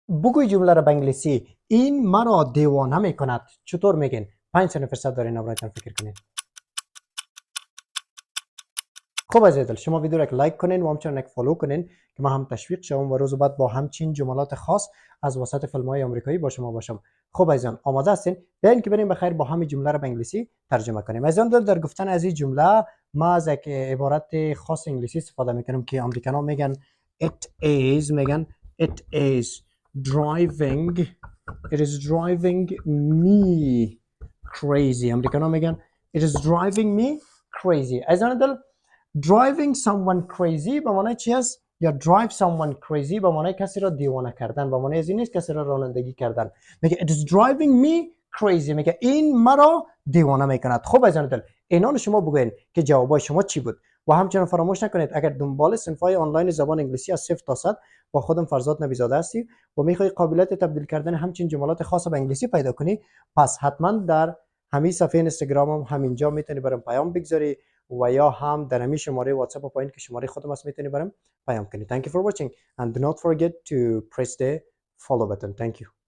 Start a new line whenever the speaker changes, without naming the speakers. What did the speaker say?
بگوی جمله را به انگلیسی. این مرا دیوانه میکند. چطور میگین؟ 5 ثانیه فرصت دارین برایتان فکر کنین. خب عزیز دل، شما ویدیو را لایک کنین و همچنین فالو کنین که ما هم تشویق شوم و روز بعد با همچین جملات خاص از وسط فیلم‌های آمریکایی با شما باشم. خب عزیزان، آماده هستین؟ بیاین که بریم بخیر با همین جمله را به انگلیسی ترجمه کنیم. عزیزان دل، در گفتن از این جمله ما از یک عبارت خاص انگلیسی استفاده میکنیم که آمریکایی‌ها میگن it is driving me crazy. آمریکایی‌ها میگن it is driving me crazy. عزیزان دل، driving someone crazy به معنی چی است؟ یا drive someone crazy به معنی کسی را دیوانه کردن، به معنی از این نیست کسی را رانندگی کردن. میگه it is driving me crazy، میگه این مرا دیوانه میکند. خب عزیزان دل، اینا شما بگوین که جوابای شما چی بود و همچنین فراموش نکنید اگر دنبال صنف‌های آنلاین زبان انگلیسی از 0 تا 100 با خودم فرزاد نبیزاده هستی و میخوای قابلیت تبدیل کردن همچین جملات خاص به انگلیسی پیدا کنی، پس حتما در همین صفحه اینستاگرامم همینجا میتونی برام پیام بگذاری و یا هم در همین شماره واتساپ پایین که شماره خودم است میتونی برام پیام کنی. Thank you for watching and do not forget to press the follow button. Thank you.